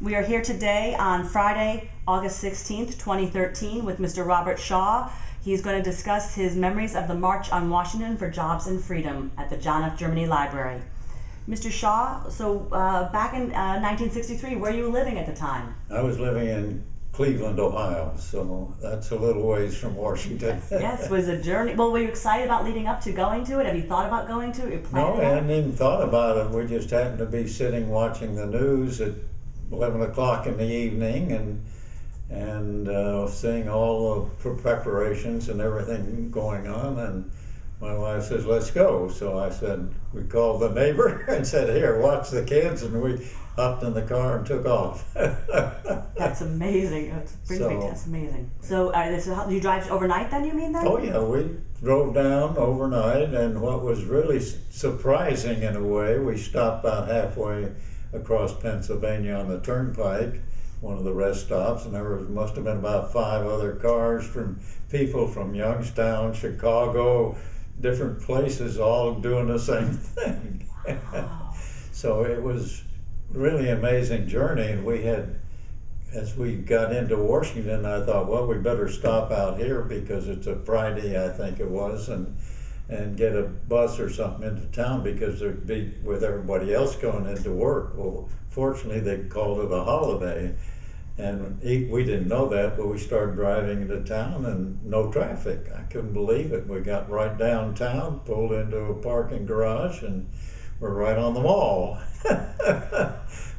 We are here today on Friday, August 16th, 2013 with Mr. Robert Shaw. He's going to discuss his memories of the March on Washington for Jobs and Freedom at the John F. Germany Library. Mr. Shaw, so back in 1963, where were you living at the time? I was living in Cleveland, Ohio, so that's a little ways from Washington. Yes, was a journey. Well, were you excited about leading up to going to it? Have you thought about going to it? No, I hadn't even thought about it. We just happened to be sitting watching the news at 11 o'clock in the evening and seeing all the preparations and everything going on, and my wife says, let's go. So I said, we called the neighbor and said, here, watch the kids, and we hopped in the car and took off. That's amazing. That's amazing. So you drive overnight then, you mean then? Oh yeah, we drove down overnight, and what was really surprising in a way, we stopped about halfway across Pennsylvania on the turnpike, one of the rest stops, and there must have been about 5 other cars from people from Youngstown, Chicago, different places, all doing the same thing. Wow. So it was really amazing journey, and we had, as we got into Washington, I thought, well, we better stop out here because it's a Friday, I think it was, and get a bus or something into town because there'd be with everybody else going into work. Well, fortunately, they called it a holiday, and we didn't know that, but we started driving into town and no traffic. I couldn't believe it. We got right downtown, pulled into a parking garage, and we're right on the mall.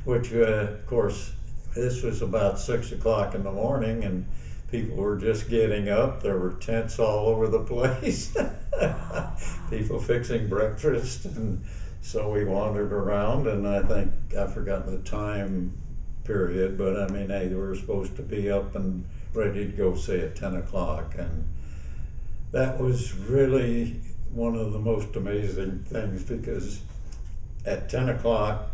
Which, of course, this was about 6 o'clock in the morning, and people were just getting up. There were tents all over the place. People fixing breakfast, and so we wandered around, and I think I've forgotten the time period, but I mean, hey, we were supposed to be up and ready to go, say, at 10 o'clock, and that was really one of the most amazing things, because at 10 o'clock,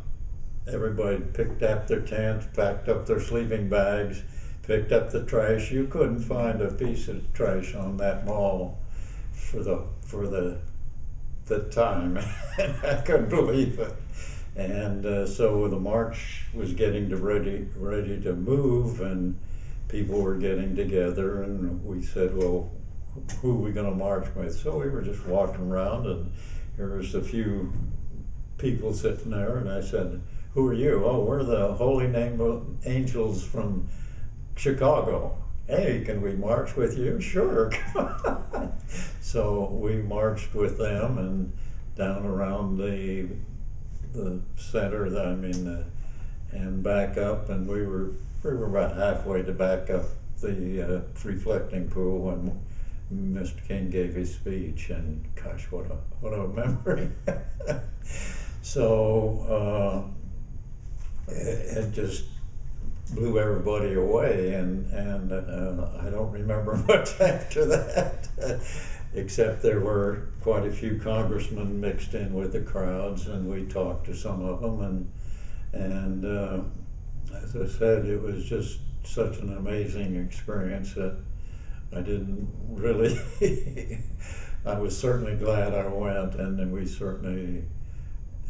everybody picked up their tents, packed up their sleeping bags, picked up the trash. You couldn't find a piece of trash on that mall for the time. I couldn't believe it. And so the march was getting ready to move, and people were getting together, and we said, well, who are we going to march with? So we were just walking around, and there was a few people sitting there, and I said, who are you? Oh, we're the Holy Name Angels from Chicago. Hey, can we march with you? Sure. So we marched with them and down around the center, and back up, and we were about halfway to back up the reflecting pool when Mr. King gave his speech, and gosh, what a memory. So it just blew everybody away, and I don't remember much after that, except there were quite a few congressmen mixed in with the crowds, and we talked to some of them, and as I said, it was just such an amazing experience that I didn't really, I was certainly glad I went, and then we certainly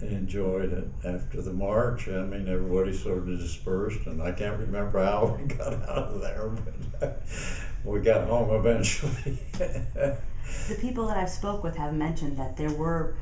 enjoyed it after the march. I mean, everybody sort of dispersed, and I can't remember how we got out of there, but we got home eventually. The people that I've spoke with have mentioned that there were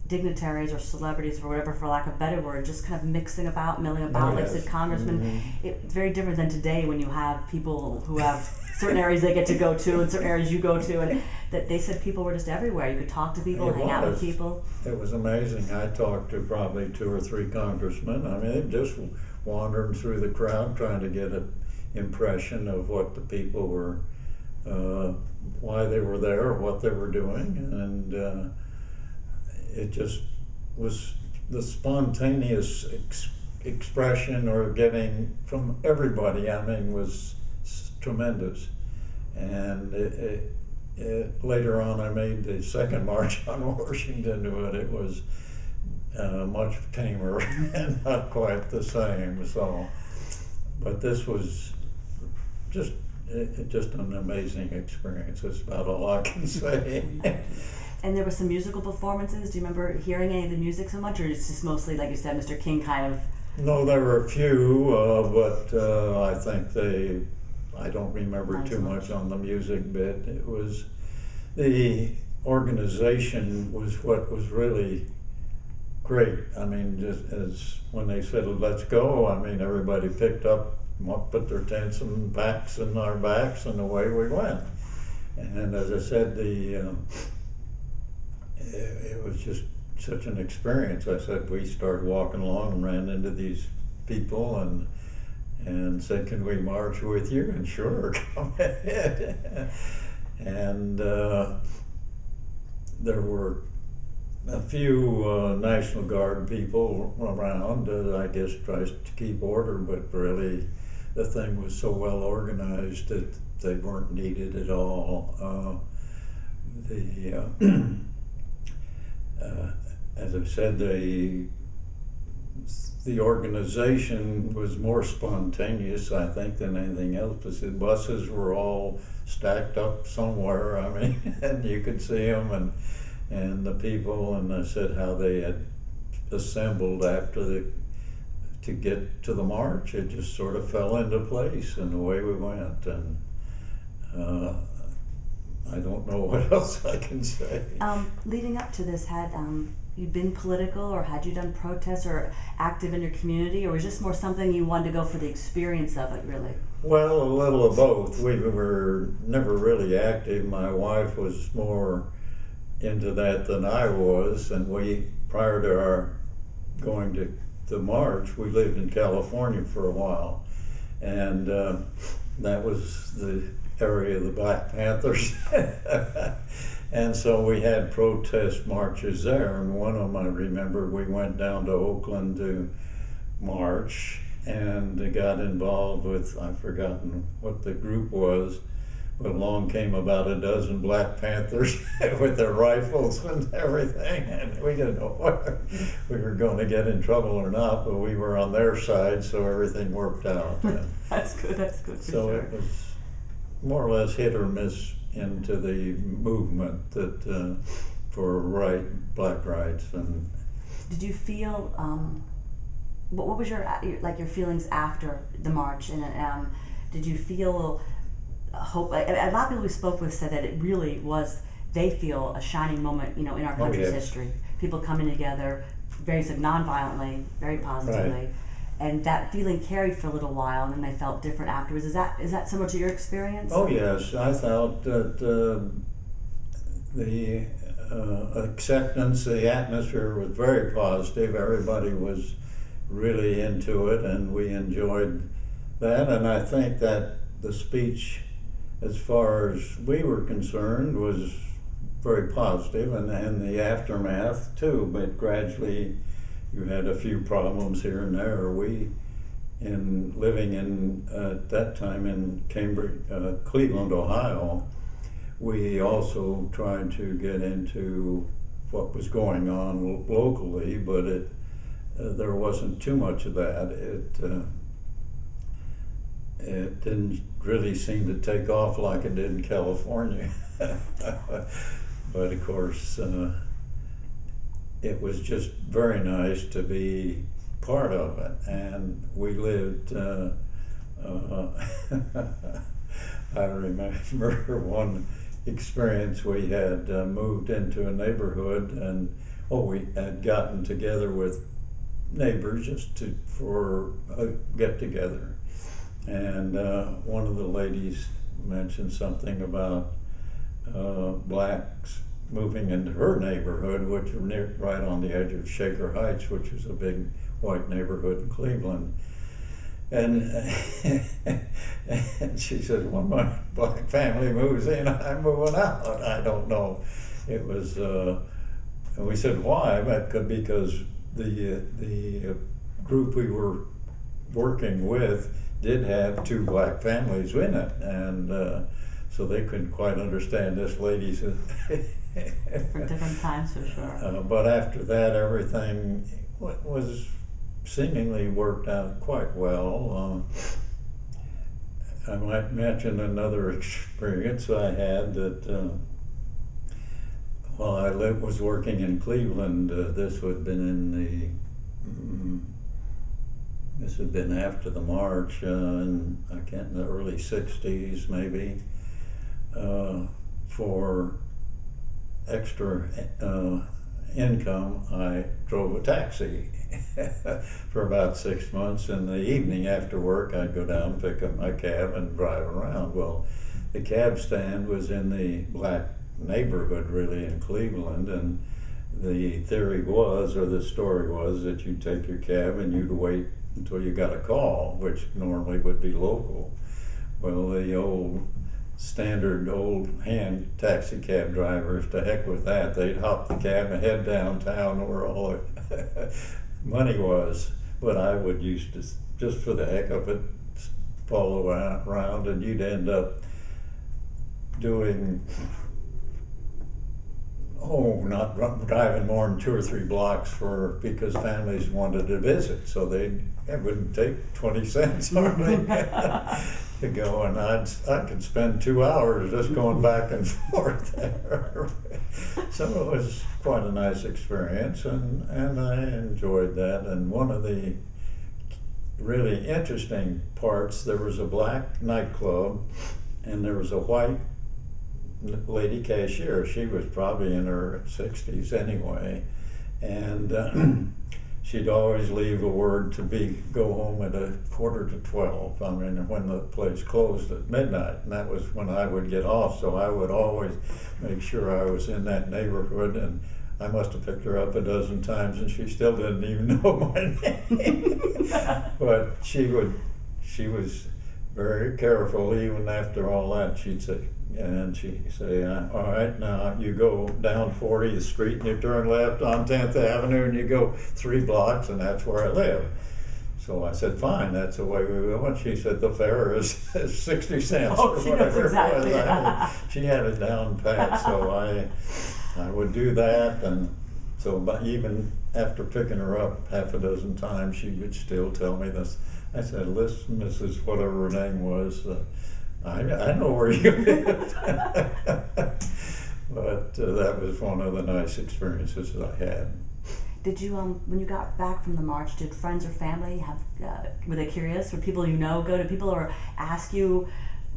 dignitaries or celebrities or whatever, for lack of a better word, just kind of mixing about, milling about, like said congressmen. Mm-hmm. It's very different than today when you have people who have certain areas they get to go to and certain areas you go to, and that they said people were just everywhere. You could talk to people, hang out with people. It was amazing. I talked to probably 2 or 3 congressmen. I mean, they just wandered through the crowd trying to get an impression of what the people were, why they were there, what they were doing, and it just was the spontaneous expression or getting from everybody, I mean, was tremendous. And later on, I made the second march on Washington, but it was much tamer and not quite the same. So, but this was just an amazing experience. That's about all I can say. And there were some musical performances. Do you remember hearing any of the music so much, or is this mostly, like you said, Mr. King kind of No, there were a few, but I think I don't remember Not as too much. much on the music bit. It was, the organization was what was really great. I mean, just as when they said, let's go, I mean, everybody picked up, put their tents and packs in our backs, and away we went. And as I said, it was just such an experience. I said, we started walking along and ran into these people and said, can we march with you? And sure, come ahead. And there were a few National Guard people around, I guess tries to keep order, but really the thing was so well organized that they weren't needed at all. As I said, the organization was more spontaneous, I think, than anything else, because the buses were all stacked up somewhere, I mean, and you could see them, and the people, and I said how they had assembled after to get to the march. It just sort of fell into place, and away we went, and I don't know what else I can say. Leading up to this, had you been political, or had you done protests or active in your community, or was it just more something you wanted to go for the experience of it, really? Well, a little of both. We were never really active. My wife was more into that than I was, and prior to our going to the march, we lived in California for a while, and that was the area of the Black Panthers. And so we had protest marches there, and one of them I remember, we went down to Oakland to march and got involved with, I've forgotten what the group was, but along came about a dozen Black Panthers with their rifles and everything, and we didn't know whether we were going to get in trouble or not, but we were on their side, so everything worked out. That's good for So sure. it was more or less hit or miss into the movement that for black rights. And Did you feel, what was your feelings after the march, and did you feel hope? A lot of people we spoke with said that it really was, they feel a shining moment, in our country's yes. history. People coming together, very non-violently, very positively. Right. And that feeling carried for a little while, and then they felt different afterwards. Is that similar to your experience? oh yes, I felt that the acceptance, the atmosphere was very positive. Everybody was really into it, and we enjoyed that. And I think that the speech, as far as we were concerned, was very positive, and the aftermath too. But gradually, you had a few problems here and there. Living in at that time in Cleveland, Ohio, we also tried to get into what was going on locally, but there wasn't too much of that. It didn't really seem to take off like it did in California. But of course, it was just very nice to be part of it, and we lived, I remember one experience. We had moved into a neighborhood, and we had gotten together with neighbors just for a get-together, and one of the ladies mentioned something about blacks moving into her neighborhood, which was right on the edge of Shaker Heights, which is a big white neighborhood in Cleveland. And, and she said, when my black family moves in, I'm moving out. I don't know. It was, and we said, why? Because the group we were working with did have two black families in it, and so they couldn't quite understand this lady said. For different times, for sure. But after that, everything was seemingly worked out quite well. I might mention another experience I had that while I was working in Cleveland, this would have been in the this had been after the march, in the early 60s maybe, for extra income, I drove a taxi for about 6 months. In the evening after work, I'd go down, pick up my cab, and drive around. Well, the cab stand was in the black neighborhood, really, in Cleveland, and the theory was, or the story was, that you'd take your cab and you'd wait until you got a call, which normally would be local. Well, the old standard old hand taxi cab drivers, to heck with that, they'd hop the cab and head downtown where all the money was. But I would used to, just for the heck of it, follow around, and you'd end up doing, not driving more than 2 or 3 blocks because families wanted to visit, so it wouldn't take 20 cents hardly to go, and I could spend 2 hours just going back and forth there. So it was quite a nice experience, and I enjoyed that. And one of the really interesting parts, there was a black nightclub, and there was a white lady cashier. She was probably in her 60s anyway, and she'd always leave a word to go home at 11:45. I mean, when the place closed at midnight, and that was when I would get off. So I would always make sure I was in that neighborhood, and I must have picked her up a dozen times, and she still didn't even know my name. But she was very careful. Even after all that, she'd say, all right, now you go down 40th Street and you turn left on 10th Avenue and you go 3 blocks, and that's where I live. So I said, fine, that's the way we go. And she said, the fare is 60 cents or whatever exactly. it was. She had it down pat, so I would do that. And so even after picking her up half a dozen times, she would still tell me this. I said, listen, Mrs. whatever her name was, I know where you live. But that was one of the nice experiences that I had. Did you, when you got back from the march, did friends or family were they curious? Were people go to people or ask you,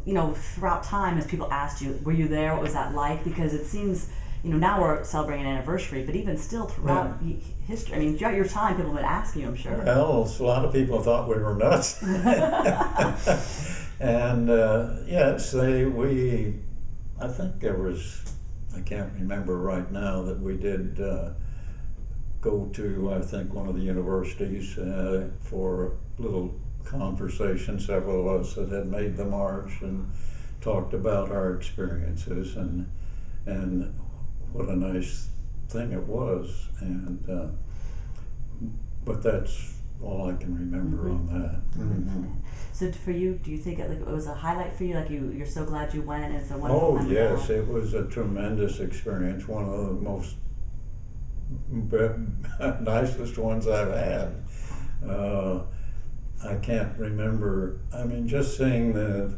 throughout time as people asked you, were you there? What was that like? Because it seems, now we're celebrating an anniversary, but even still throughout history, I mean, throughout your time, people would ask you, I'm sure. Well, a lot of people thought we were nuts. And yes, I think there was, I can't remember right now, that we did go to, I think, one of the universities for a little conversation, several of us that had made the march, and talked about our experiences and what a nice thing it was. And but that's all I can remember on that. Mm-hmm. So for you, do you think it was a highlight for you? Like you're so glad you went, and it's a wonderful memory? Oh yes, it was a tremendous experience. One of the most nicest ones I've had. I can't remember. I mean, just seeing the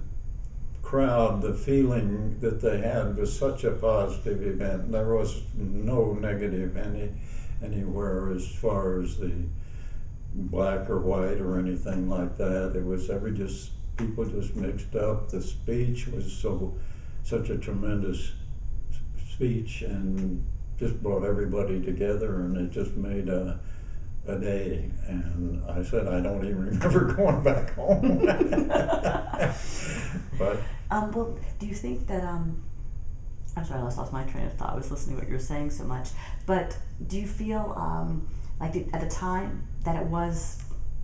crowd, the feeling that they had was such a positive event. There was no negative anywhere as far as the black or white or anything like that. It was people just mixed up. The speech was such a tremendous speech, and just brought everybody together, and it just made a day. And I said, I don't even remember going back home. But well, do you think that I'm sorry, I lost my train of thought. I was listening to what you were saying so much. But do you feel like at the time that it was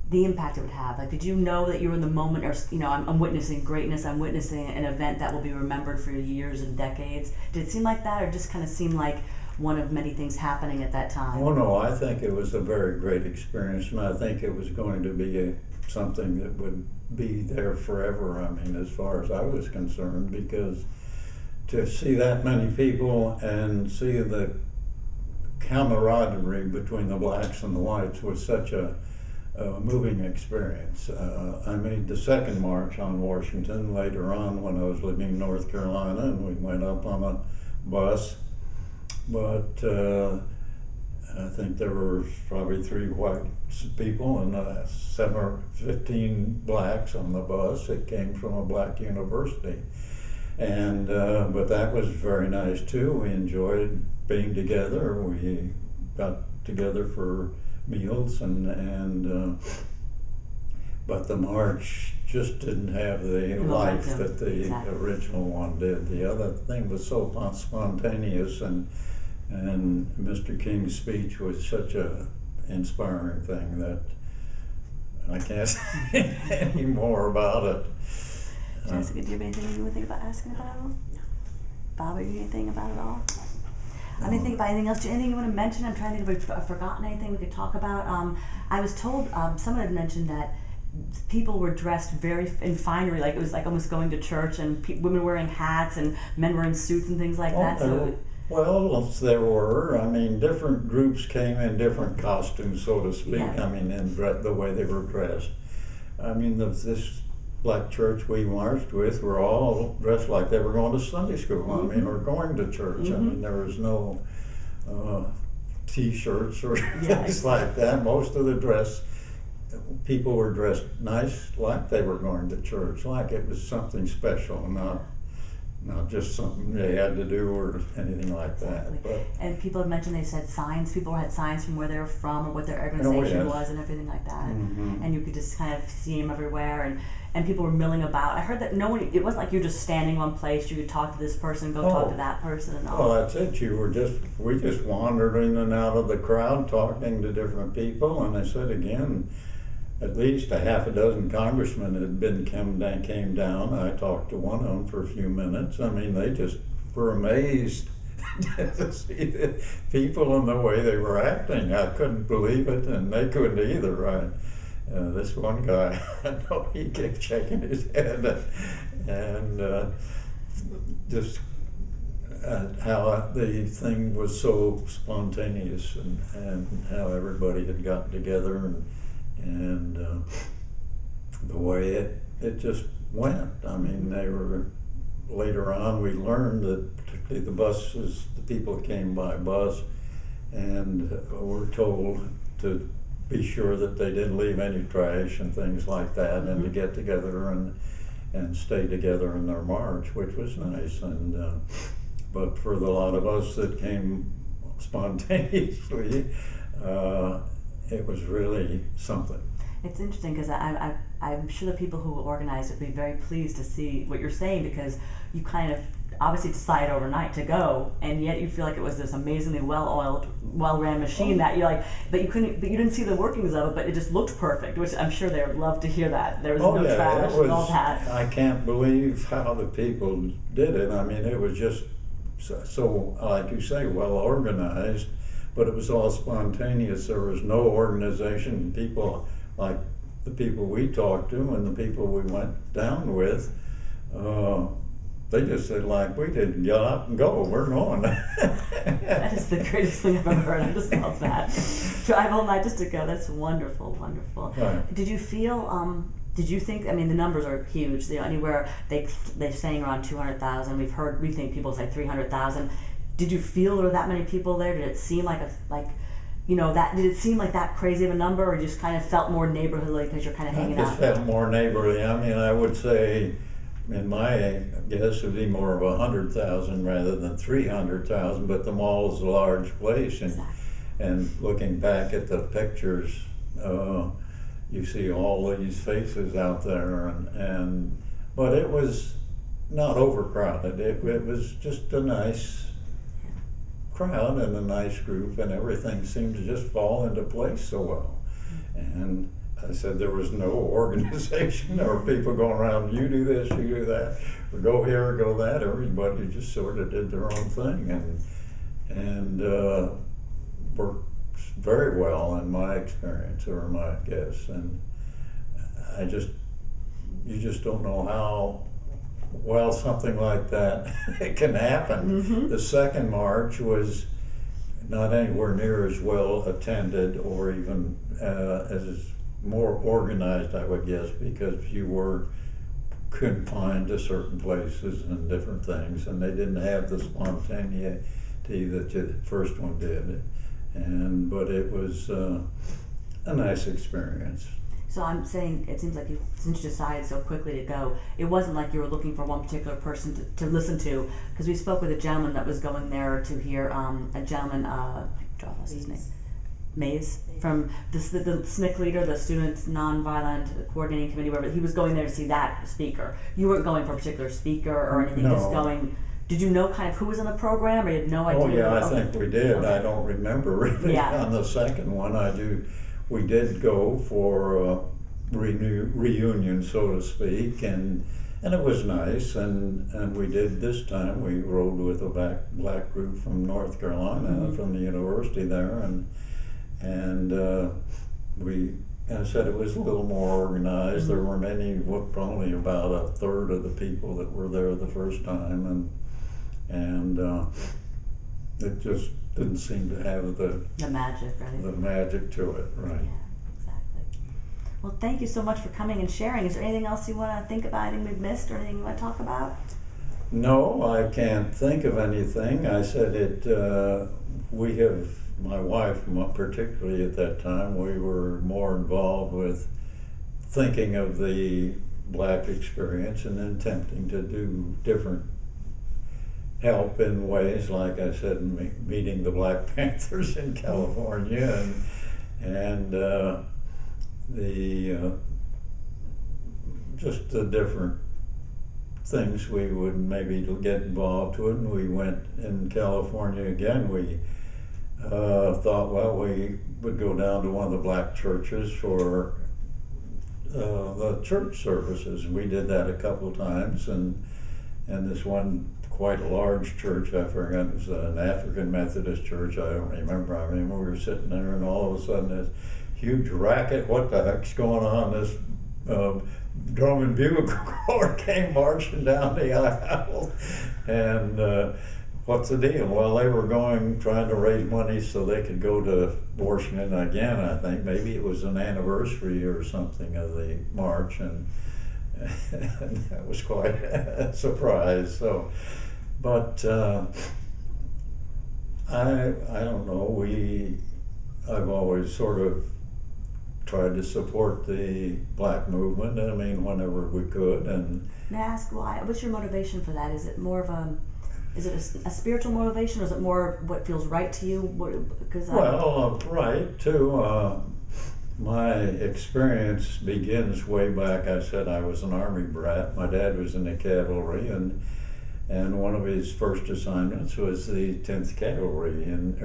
the impact it would have? Like, did you know that you were in the moment, or I'm witnessing greatness, I'm witnessing an event that will be remembered for years and decades? Did it seem like that, or just kind of seem like one of many things happening at that time? Oh no, I think it was a very great experience, and I think it was going to be something that would be there forever. I mean, as far as I was concerned, because to see that many people and see the camaraderie between the blacks and the whites was such a moving experience. I made the second march on Washington later on when I was living in North Carolina, and we went up on a bus. But I think there were probably 3 white people and 7 or 15 blacks on the bus. It came from a black university. And but that was very nice too. We enjoyed being together. We got together for meals and but the march just didn't have the life that the original one did. The other thing was so spontaneous, and Mr. King's speech was such a inspiring thing that I can't say any more about it. Jessica, do you have anything you would think about asking about it all? Bob, are you anything about it all? I didn't think about anything else. Do you anything you want to mention? I'm trying to think if I've forgotten anything we could talk about. I was told someone had mentioned that people were dressed very in finery, like it was like almost going to church, and women wearing hats and men wearing suits and things like that. Well, there were. I mean, different groups came in different costumes, so to speak. Yeah. I mean, in the way they were dressed. I mean, this black church we marched with were all dressed like they were going to Sunday school. Mm-hmm. I mean, or going to church. Mm-hmm. I mean, there was no T-shirts or Yeah, things like that. Most of the people were dressed nice, like they were going to church, like it was something special, not just something they had to do or anything like that. But, and people had mentioned they said signs. People had signs from where they were from or what their organization was and everything like that. Mm-hmm. And you could just kind of see them everywhere. And people were milling about. I heard that it wasn't like you're just standing one place. You could talk to this person, talk to that person, and all. Well, that's it. We just wandered in and out of the crowd talking to different people. And I said again, at least a half a dozen congressmen came down. I talked to one of them for a few minutes. I mean, they just were amazed to see the people and the way they were acting. I couldn't believe it, and they couldn't either. This one guy, I know he kept shaking his head, and just how the thing was so spontaneous, and how everybody had gotten together, and the way it just went. I mean, later on we learned that particularly the people came by bus and were told to be sure that they didn't leave any trash and things like that, mm-hmm. and to get together and stay together in their march, which was nice. And but for the lot of us that came spontaneously, it was really something. It's interesting because I'm sure the people who organized it would be very pleased to see what you're saying, because you kind of obviously decide overnight to go, and yet you feel like it was this amazingly well-oiled, well-ran machine that you like, but you didn't see the workings of it, but it just looked perfect, which I'm sure they would love to hear that. There was no trash and all that. I can't believe how the people did it. I mean, it was just so like you say, well organized, but it was all spontaneous. There was no organization. People like the people we talked to and the people we went down with, they just said, like, we didn't get up and go, we're going. That is the greatest thing I've ever heard. I just love that. Drive all night just to go. That's wonderful, wonderful. Right. Did you feel, did you think, I mean, the numbers are huge. Anywhere they're saying around 200,000. We think people say 300,000. Did you feel there were that many people there? Did it seem like did it seem like that crazy of a number, or you just kind of felt more neighborhoodly because you're kind of hanging out? I just felt more neighborly. I mean, I would say, in my guess, it would be more of 100,000 rather than 300,000, but the mall is a large place, and looking back at the pictures, you see all these faces out there, but it was not overcrowded. It was just a nice crowd and a nice group, and everything seemed to just fall into place so well. And I said there was no organization or people going around, you do this, you do that, or go here, go that. Everybody just sort of did their own thing and worked very well in my experience, or my guess. And you just don't know how well something like that can happen. Mm-hmm. The second march was not anywhere near as well attended, or even as more organized, I would guess, because you were confined to certain places and different things, and they didn't have the spontaneity that the first one did. but it was a nice experience. So I'm saying, it seems like since you decided so quickly to go, it wasn't like you were looking for one particular person to listen to, because we spoke with a gentleman that was going there to hear a gentleman, what's his name? Mays, from the SNCC leader, the Students Nonviolent Coordinating Committee, whatever. He was going there to see that speaker. You weren't going for a particular speaker or anything, No. just going. Did you know kind of who was in the program, or you had no idea? Oh yeah, I Okay. think we did. Okay. I don't remember really Yeah. on the second one. We did go for a reunion, so to speak, and it was nice. And we did this time. We rode with a black group from North Carolina, Mm-hmm. from the university there, and I said it was a little more organized. There were probably about a third of the people that were there the first time, and it just didn't seem to have the magic, right? magic to it, right? Yeah, exactly. Well, thank you so much for coming and sharing. Is there anything else you want to think about, anything we've missed, or anything you want to talk about? No, I can't think of anything. I said my wife, particularly at that time, we were more involved with thinking of the black experience and then attempting to do different help in ways, like I said, meeting the Black Panthers in California and just the different things we would maybe get involved with. And we went in California again. We thought, well, we would go down to one of the black churches for the church services. We did that a couple of times, and this one quite a large church, I forgot, it was an African Methodist church, I don't remember. I mean, we were sitting there and all of a sudden this huge racket, what the heck's going on? This drum and bugle corps came marching down the aisle, and what's the deal? Well, they were trying to raise money so they could go to Washington again, I think. Maybe it was an anniversary or something of the march, and that was quite a surprise. So, but I don't know. I've always sort of tried to support the black movement. I mean, whenever we could. And May I ask why? What's your motivation for that? Is it more of is it a spiritual motivation, or is it more what feels right to you? Right too. My experience begins way back. I said I was an Army brat. My dad was in the cavalry, and one of his first assignments was the 10th Cavalry in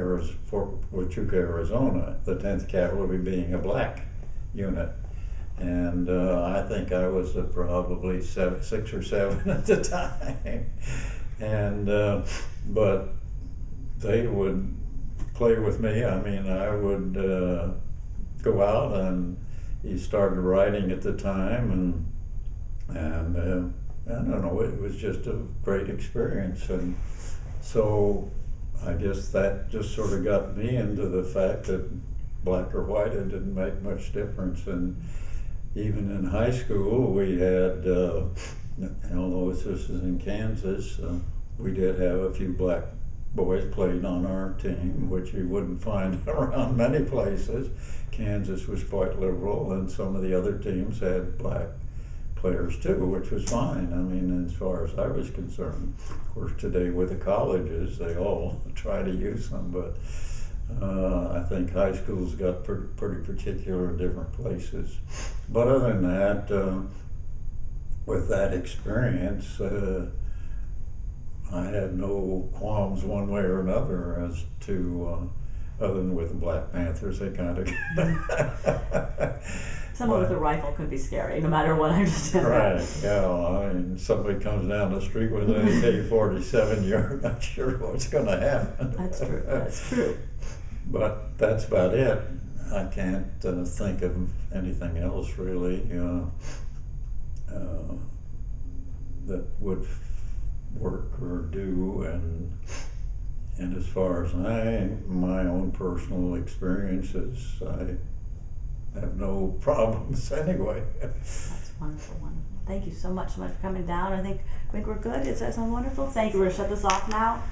Fort Huachuca, Arizona. The 10th Cavalry being a black unit, and I think I was probably 6 or 7 at the time. And but they would play with me. I mean, I would go out, and he started writing at the time, and I don't know, it was just a great experience. And so I guess that just sort of got me into the fact that black or white, it didn't make much difference. And even in high school, we had, although this is in Kansas, we did have a few black boys played on our team, which you wouldn't find around many places. Kansas was quite liberal, and some of the other teams had black players too, which was fine. I mean, as far as I was concerned. Of course, today with the colleges, they all try to use them, but I think high schools got pretty particular in different places. But other than that, with that experience, I had no qualms one way or another as to, other than with the Black Panthers, they kind of... Someone with a rifle could be scary, no matter what. I understand. Right, yeah. I mean, somebody comes down the street with an AK-47, you're not sure what's going to happen. That's true. That's true. But that's about it. I can't think of anything else really that would work or do. And as far as my own personal experiences, I have no problems anyway. That's wonderful, wonderful. Thank you so much for coming down. I think we're good. It's wonderful. Thank you. We're going to shut this off now.